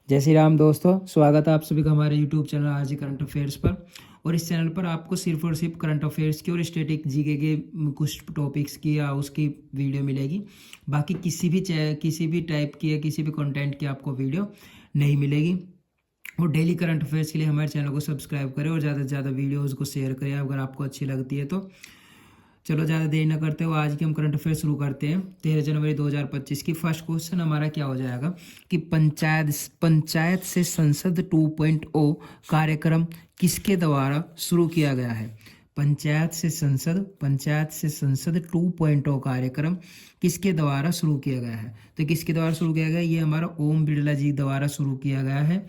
जय श्री राम दोस्तों, स्वागत है आप सभी का हमारे यूट्यूब चैनल आज करंट अफेयर्स पर। और इस चैनल पर आपको सिर्फ और सिर्फ करंट अफेयर्स की और स्टैटिक जीके के कुछ टॉपिक्स की या उसकी वीडियो मिलेगी। बाकी किसी भी टाइप की या किसी भी कंटेंट की आपको वीडियो नहीं मिलेगी। और डेली करंट अफेयर्स के लिए हमारे चैनल को सब्सक्राइब करें और ज़्यादा से ज़्यादा वीडियोज़ को शेयर करें अगर आपको अच्छी लगती है तो। चलो ज़्यादा देर न करते हुए आज की हम करंट अफेयर शुरू करते हैं। 13 जनवरी 2025 की फर्स्ट क्वेश्चन हमारा क्या हो जाएगा कि पंचायत से संसद 2.0 कार्यक्रम किसके द्वारा शुरू किया गया है। पंचायत से संसद 2.0 कार्यक्रम किसके द्वारा शुरू किया गया है। तो किसके द्वारा शुरू किया गया है, ये हमारा ओम बिरला जी द्वारा शुरू किया गया है।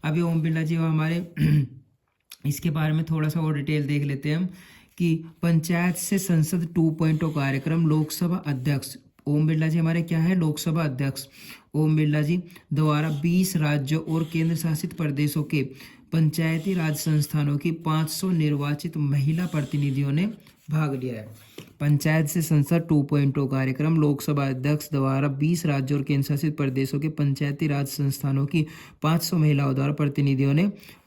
अभी ओम बिरला जी हमारे इसके बारे में थोड़ा सा और डिटेल देख लेते हैं हम कि पंचायत से संसद 2.0 कार्यक्रम लोकसभा अध्यक्ष ओम बिरला जी हमारे क्या है, लोकसभा अध्यक्ष ओम बिरला जी द्वारा 20 राज्यों और केंद्र शासित प्रदेशों के पंचायती राज संस्थानों की 500 निर्वाचित महिला प्रतिनिधियों ने भाग लिया है। पंचायत से संसद 2.0 कार्यक्रम लोकसभा अध्यक्ष द्वारा 20 राज्यों और केंद्र शासित प्रदेशों के पंचायती राज संस्थानों की 500 महिलाओं द्वारा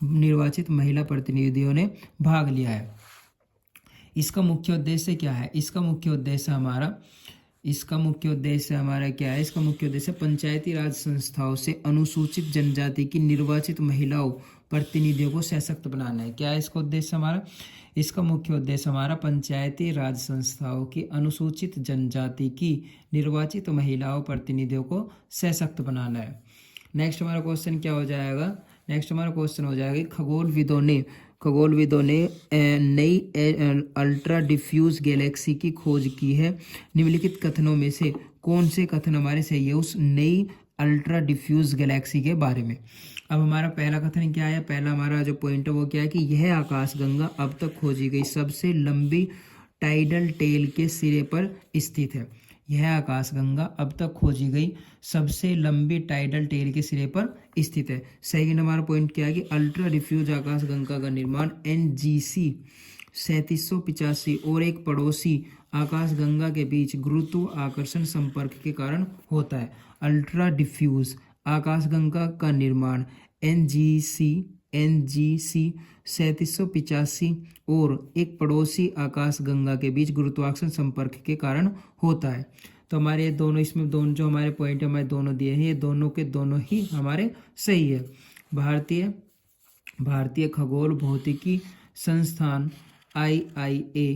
निर्वाचित महिला प्रतिनिधियों ने भाग लिया है। इसका मुख्य उद्देश्य क्या है, इसका मुख्य उद्देश्य पंचायती राज संस्थाओं से अनुसूचित जनजाति की निर्वाचित महिलाओं प्रतिनिधियों को सशक्त बनाना है। क्या है इसका उद्देश्य हमारा, इसका मुख्य उद्देश्य हमारा पंचायती राज संस्थाओं की अनुसूचित जनजाति की निर्वाचित महिलाओं प्रतिनिधियों को सशक्त बनाना है। नेक्स्ट हमारा क्वेश्चन क्या हो जाएगा, नेक्स्ट हमारा क्वेश्चन हो जाएगा खगोलविदों ने नई अल्ट्रा डिफ्यूज गैलेक्सी की खोज की है। निम्नलिखित कथनों में से कौन से कथन हमारे सही है उस नई अल्ट्रा डिफ्यूज गैलेक्सी के बारे में। अब हमारा पहला कथन क्या है, पहला हमारा जो पॉइंट है वो क्या है कि यह आकाशगंगा अब तक खोजी गई सबसे लंबी टाइडल टेल के सिरे पर स्थित है। यह आकाशगंगा अब तक खोजी गई सबसे लंबी टाइडल टेल के सिरे पर स्थित है। सेकंड हमारा पॉइंट क्या है कि अल्ट्रा डिफ्यूज आकाशगंगा का निर्माण NGC 3785 और एक पड़ोसी आकाशगंगा के बीच गुरुत्वाकर्षण संपर्क के कारण होता है। अल्ट्रा डिफ्यूज आकाशगंगा का निर्माण NGC 3785 और एक पड़ोसी आकाशगंगा के बीच गुरुत्वाकर्षण संपर्क के कारण होता है। तो हमारे दोनों इसमें दोनों जो हमारे पॉइंट हमारे दोनों दिए हैं ये दोनों के दोनों ही हमारे सही है। भारतीय खगोल भौतिकी संस्थान IIA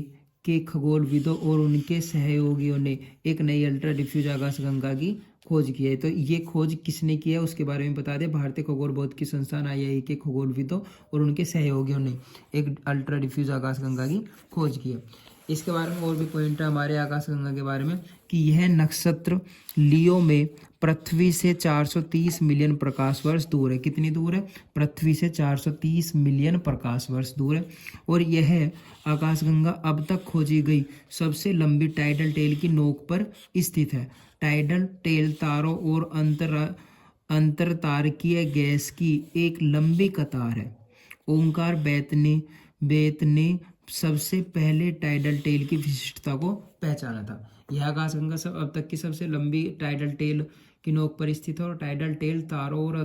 के खगोलविदों और उनके सहयोगियों ने एक नई अल्ट्रा डिफ्यूज आकाशगंगा की खोज की है। तो ये खोज किसने की है उसके बारे में बता दें। भारतीय खगोल भौतिकी संस्थान IIA के खगोलविदों और उनके सहयोगियों ने एक अल्ट्रा डिफ्यूज आकाशगंगा की खोज की है। इसके बारे में और भी पॉइंट है हमारे आकाशगंगा के बारे में कि यह नक्षत्र लियो में पृथ्वी से 430 मिलियन प्रकाश वर्ष दूर है। कितनी दूर है, पृथ्वी से 430 मिलियन प्रकाश वर्ष दूर है। और यह आकाशगंगा अब तक खोजी गई सबसे लंबी टाइडल टेल की नोक पर स्थित है। टाइडल टेल तारों और अंतरतारकीय गैस की एक लंबी कतार है। ओंकार बेत ने सबसे पहले टाइडल टेल की विशिष्टता को पहचाना था। यह आकाशगंगा अब तक की सबसे लंबी टाइडल टेल की नोक पर स्थित है और टाइडल टेल तारों और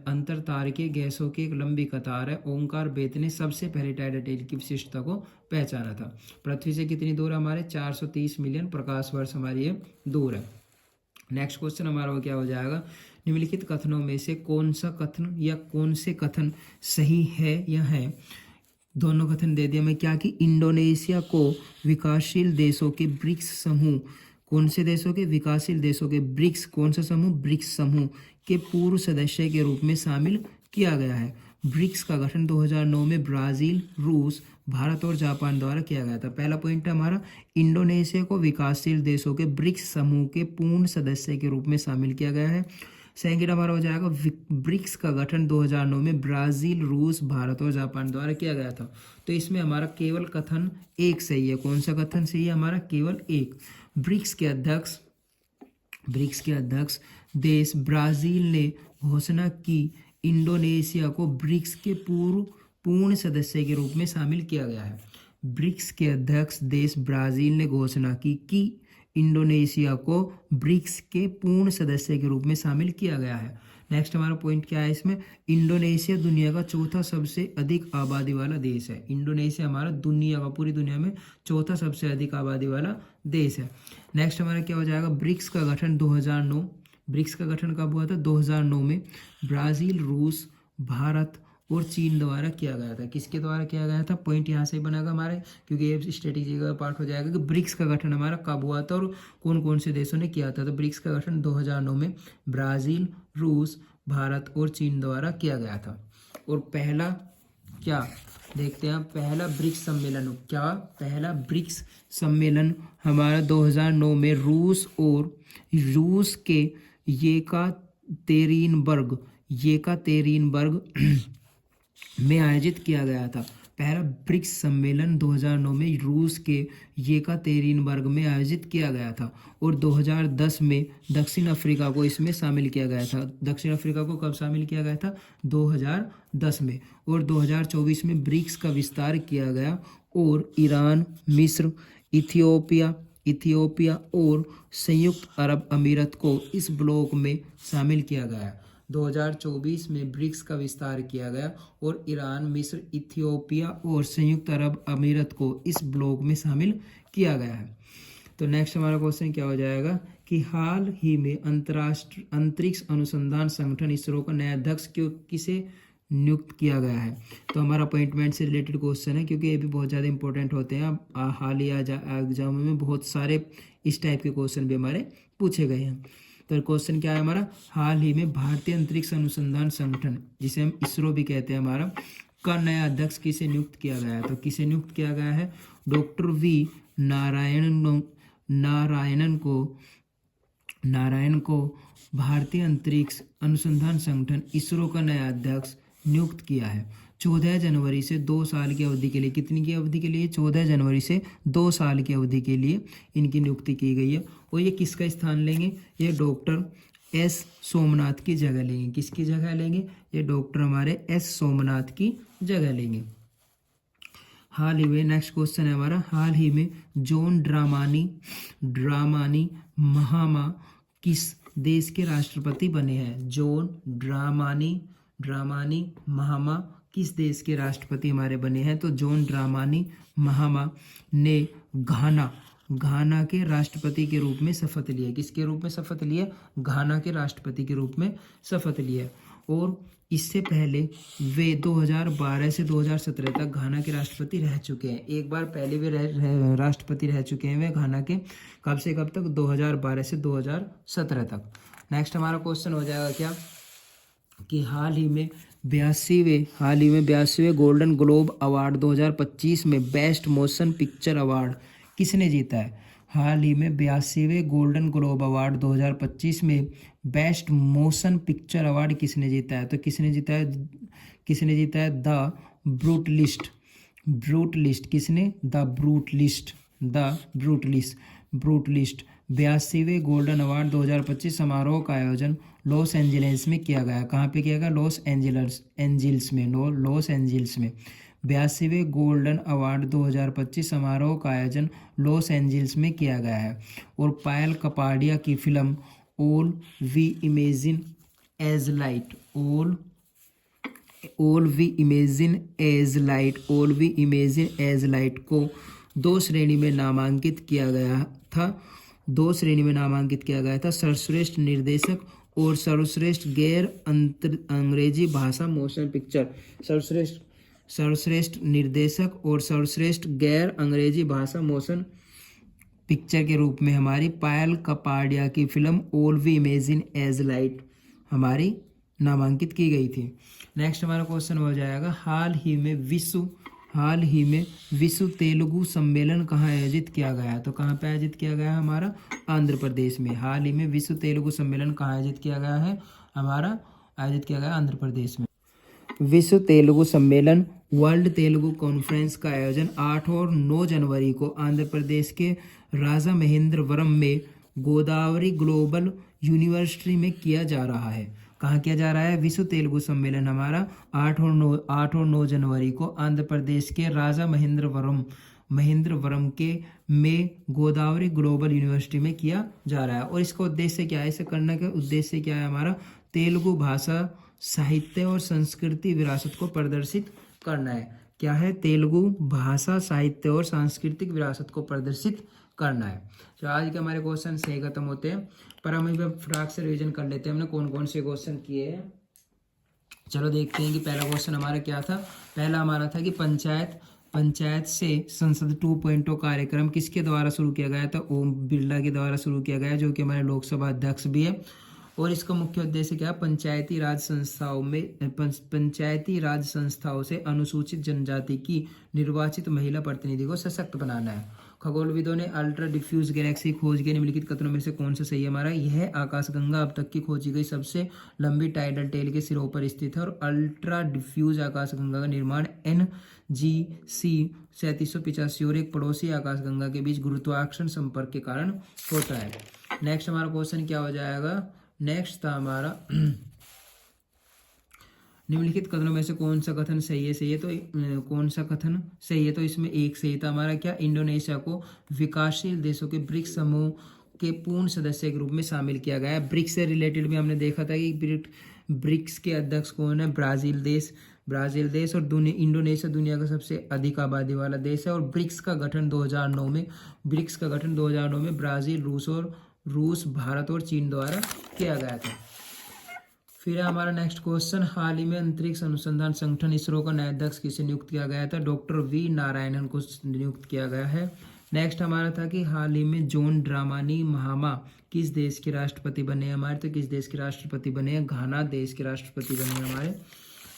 अंतरतारकीय गैसों की एक लंबी कतार है। ओंकार बेत ने सबसे पहले टाइडल टेल की विशिष्टता को पहचाना था। पृथ्वी से कितनी दूर है हमारे 430 मिलियन प्रकाश वर्ष हमारी ये दूर है। नेक्स्ट क्वेश्चन हमारा वो क्या हो जाएगा, निम्नलिखित कथनों में से कौन सा कथन या कौन से कथन सही है या है। दोनों कथन दे दिया मैं क्या कि इंडोनेशिया को विकासशील देशों के ब्रिक्स समूह, कौन से देशों के, विकासशील देशों के ब्रिक्स, कौन सा समूह, ब्रिक्स समूह के पूर्व सदस्य के रूप में शामिल किया गया है। ब्रिक्स का गठन 2009 में ब्राजील, रूस, भारत और जापान द्वारा किया गया था। पहला पॉइंट है हमारा इंडोनेशिया को विकासशील देशों के ब्रिक्स समूह के पूर्ण सदस्य के रूप में शामिल किया गया है। सेकंड हमारा हो जाएगा ब्रिक्स का गठन 2009 में ब्राजील, रूस, भारत और जापान द्वारा किया गया था। तो इसमें हमारा केवल कथन एक सही है। कौन सा कथन सही है हमारा, केवल एक। ब्रिक्स के अध्यक्ष देश ब्राजील ने घोषणा की इंडोनेशिया को ब्रिक्स के पूर्ण सदस्य के रूप में शामिल किया गया है। ब्रिक्स के अध्यक्ष देश ब्राजील ने घोषणा की कि इंडोनेशिया को ब्रिक्स के पूर्ण सदस्य के रूप में शामिल किया गया है। नेक्स्ट हमारा पॉइंट क्या है इसमें, इंडोनेशिया दुनिया का चौथा सबसे अधिक आबादी वाला देश है। इंडोनेशिया हमारा दुनिया का, पूरी दुनिया में चौथा सबसे अधिक आबादी वाला देश है। नेक्स्ट हमारा क्या हो जाएगा, ब्रिक्स का गठन 2009, ब्रिक्स का गठन कब हुआ था, 2009 में ब्राज़ील, रूस, भारत और चीन द्वारा किया गया था। किसके द्वारा किया गया था, पॉइंट यहाँ से ही बनेगा हमारे, क्योंकि ये स्ट्रेटेजी का पार्ट हो जाएगा कि ब्रिक्स का गठन हमारा कब हुआ था और कौन कौन से देशों ने किया था। तो ब्रिक्स का गठन 2009 में ब्राज़ील, रूस, भारत और चीन द्वारा किया गया था। और पहला क्या देखते हैं, पहला ब्रिक्स सम्मेलन, क्या पहला ब्रिक्स सम्मेलन हमारा 2009 में रूस के येकातेरिनबर्ग में आयोजित किया गया था। पहला ब्रिक्स सम्मेलन 2009 में रूस के येकातेरिनबर्ग में आयोजित किया गया था। और 2010 में दक्षिण अफ्रीका को इसमें शामिल किया गया था। दक्षिण अफ्रीका को कब शामिल किया गया था, 2010 में। और 2024 में ब्रिक्स का विस्तार किया गया और ईरान, मिस्र, इथियोपिया और संयुक्त अरब अमीरात को इस ब्लॉक में शामिल किया गया। 2024 में ब्रिक्स का विस्तार किया गया और ईरान, मिस्र, इथियोपिया और संयुक्त अरब अमीरात को इस ब्लॉक में शामिल किया गया है। तो नेक्स्ट हमारा क्वेश्चन क्या हो जाएगा कि हाल ही में अंतर्राष्ट्रीय अंतरिक्ष अनुसंधान संगठन इसरो का नया अध्यक्ष किसे नियुक्त किया गया है। तो हमारा अपॉइंटमेंट से रिलेटेड क्वेश्चन है, क्योंकि ये भी बहुत ज़्यादा इंपॉर्टेंट होते हैं। हालिया एग्जाम में बहुत सारे इस टाइप के क्वेश्चन भी हमारे पूछे गए हैं। तो क्वेश्चन क्या है हमारा, हाल ही में भारतीय अंतरिक्ष अनुसंधान संगठन, जिसे हम इसरो भी कहते हैं हमारा, का नया अध्यक्ष किसे नियुक्त किया गया है। तो किसे नियुक्त किया गया है, डॉक्टर वी नारायण को भारतीय अंतरिक्ष अनुसंधान संगठन इसरो का नया अध्यक्ष नियुक्त किया है। 14 जनवरी से 2 साल की अवधि के लिए, कितनी की अवधि के लिए, 14 जनवरी से 2 साल की अवधि के लिए इनकी नियुक्ति की गई है। और ये किसका स्थान लेंगे, ये डॉक्टर एस सोमनाथ की जगह लेंगे। किसकी जगह लेंगे, ये डॉक्टर हमारे एस सोमनाथ की जगह लेंगे। हाल ही में, नेक्स्ट क्वेश्चन है हमारा, हाल ही में जॉन ड्रामानी महामा किस देश के राष्ट्रपति बने हैं। जॉन ड्रामानी महामा किस देश के राष्ट्रपति हमारे बने हैं। तो जॉन ड्रामानी महामा ने घाना के राष्ट्रपति के रूप में शपथ लिया। किसके रूप में शपथ लिया, घाना के राष्ट्रपति के रूप में शपथ लिया। और इससे पहले वे 2012 से 2017 तक घाना के राष्ट्रपति रह चुके हैं। एक बार पहले वे राष्ट्रपति रह चुके हैं वे घाना के, कब से कब तक, 2012 से 2017 तक। नेक्स्ट हमारा क्वेश्चन हो जाएगा क्या कि हाल ही में 82वें गोल्डन ग्लोब अवार्ड 2025 में बेस्ट मोशन पिक्चर अवार्ड किसने जीता है। हाल ही में 82वें गोल्डन ग्लोब अवार्ड 2025 में बेस्ट मोशन पिक्चर अवार्ड किसने जीता है। तो किसने जीता है, द ब्रूटलिस्ट। किसने, द ब्रूटलिस्ट। 82वें गोल्डन अवार्ड 2025 समारोह का आयोजन लॉस एंजल्स में किया गया। कहाँ पे किया गया, लॉस एंजल्स में। 82वें गोल्डन अवार्ड 2025 समारोह का आयोजन लॉस एंजल्स में किया गया है। और पायल कपाडिया की फिल्म All We Imagine As Light को 2 श्रेणी में नामांकित किया गया था। सर्वश्रेष्ठ निर्देशक और सर्वश्रेष्ठ गैर अंग्रेजी भाषा मोशन पिक्चर। सर्वश्रेष्ठ निर्देशक और सर्वश्रेष्ठ गैर अंग्रेजी भाषा मोशन पिक्चर के रूप में हमारी पायल कपाडिया की फिल्म All We Imagine As Light हमारी नामांकित की गई थी। नेक्स्ट हमारा क्वेश्चन हो जाएगा, हाल ही में विश्व तेलुगु सम्मेलन कहाँ आयोजित किया गया। तो कहाँ पे आयोजित किया गया है, हमारा आंध्र प्रदेश में। हाल ही में विश्व तेलुगु सम्मेलन कहाँ आयोजित किया गया है, हमारा आयोजित किया गया आंध्र प्रदेश में। विश्व तेलुगु सम्मेलन वर्ल्ड तेलुगु कॉन्फ्रेंस का आयोजन 8 और 9 जनवरी को आंध्र प्रदेश के राजामहेंद्रवरम में गोदावरी ग्लोबल यूनिवर्सिटी में किया जा रहा है। कहाँ किया जा रहा है, विश्व तेलुगु सम्मेलन हमारा 8 और 9 जनवरी को आंध्र प्रदेश के राजामहेंद्रवरम महेंद्रवरम के में गोदावरी ग्लोबल यूनिवर्सिटी में किया जा रहा है। और इसका उद्देश्य क्या है, इसे करने का उद्देश्य क्या है हमारा, तेलुगु भाषा साहित्य और संस्कृति विरासत को प्रदर्शित करना है। क्या है, तेलुगु भाषा साहित्य और सांस्कृतिक विरासत को प्रदर्शित करना है। तो आज के हमारे क्वेश्चन से खत्म होते हैं, पर हम एक फटाक से रिवीजन कर लेते हैं हमने कौन कौन से क्वेश्चन किए हैं। चलो देखते हैं कि पहला क्वेश्चन हमारा क्या था। पहला हमारा था कि पंचायत से संसद 2.0 कार्यक्रम किसके द्वारा शुरू किया गया था, ओम बिरला के द्वारा शुरू किया गया, जो कि हमारे लोकसभा अध्यक्ष भी है। और इसका मुख्य उद्देश्य क्या है, पंचायती राज संस्थाओं से अनुसूचित जनजाति की निर्वाचित महिला प्रतिनिधि को सशक्त बनाना है। खगोलविदों ने अल्ट्रा डिफ्यूज गैलेक्सी खोज के निम्नलिखित कथनों में से कौन सा सही है हमारा, यह आकाशगंगा अब तक की खोजी गई सबसे लंबी टाइडल टेल के सिरों पर स्थित है। और अल्ट्रा डिफ्यूज आकाशगंगा का निर्माण NGC 3785 और एक पड़ोसी आकाशगंगा के बीच गुरुत्वाकर्षण संपर्क के कारण होता है। नेक्स्ट हमारा क्वेश्चन क्या हो जाएगा, नेक्स्ट था हमारा निम्नलिखित कथनों में से कौन सा कथन सही है तो कौन सा कथन सही है, तो इसमें एक सही था हमारा क्या, इंडोनेशिया को विकासशील देशों के ब्रिक्स समूह के पूर्ण सदस्य के रूप में शामिल किया गया है। ब्रिक्स से रिलेटेड भी हमने देखा था कि ब्रिक्स के अध्यक्ष कौन है, ब्राजील देश। और इंडोनेशिया दुनिया का सबसे अधिक आबादी वाला देश है। और ब्रिक्स का गठन 2009 में ब्राजील, रूस, भारत और चीन द्वारा किया गया था। फिर हमारा नेक्स्ट क्वेश्चन, हाल ही में अंतरिक्ष अनुसंधान संगठन इसरो का नया अध्यक्ष किसे नियुक्त किया गया था, डॉक्टर वी नारायणन को नियुक्त किया गया है। नेक्स्ट हमारा था कि हाल ही में जॉन ड्रामानी महामा किस देश के राष्ट्रपति बने हमारे, तो किस देश के राष्ट्रपति बने हैं, घाना देश के राष्ट्रपति बने हमारे।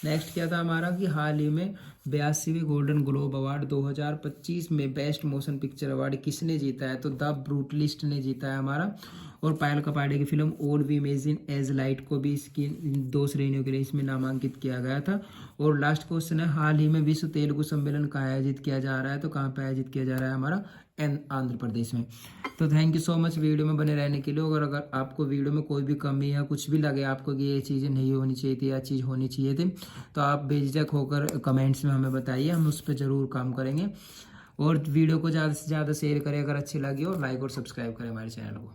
नेक्स्ट क्या था हमारा कि हाल ही में 82वें गोल्डन ग्लोब अवार्ड 2025 में बेस्ट मोशन पिक्चर अवार्ड किसने जीता है, तो द ब्रूटलिस्ट ने जीता है हमारा। और पायल कपाड़े की फिल्म All We Imagine As Light को भी इसकी 2 श्रेणियों के लिए इसमें नामांकित किया गया था। और लास्ट क्वेश्चन है, हाल ही में विश्व तेलुगु सम्मेलन कहाँ आयोजित किया जा रहा है, तो कहाँ पे आयोजित किया जा रहा है हमारा, आंध्र प्रदेश में। तो thank you so much video में बने रहने के लिए। और अगर आपको वीडियो में कोई भी कमी या कुछ भी लगे आपको कि ये चीज़ें नहीं होनी चाहिए थी या चीज़ होनी चाहिए थी, तो आप बेझिझक होकर कमेंट्स में हमें बताइए, हम उस पर ज़रूर काम करेंगे। और वीडियो को ज़्यादा से ज़्यादा शेयर करें अगर अच्छी लगी, और लाइक और सब्सक्राइब करें हमारे चैनल को।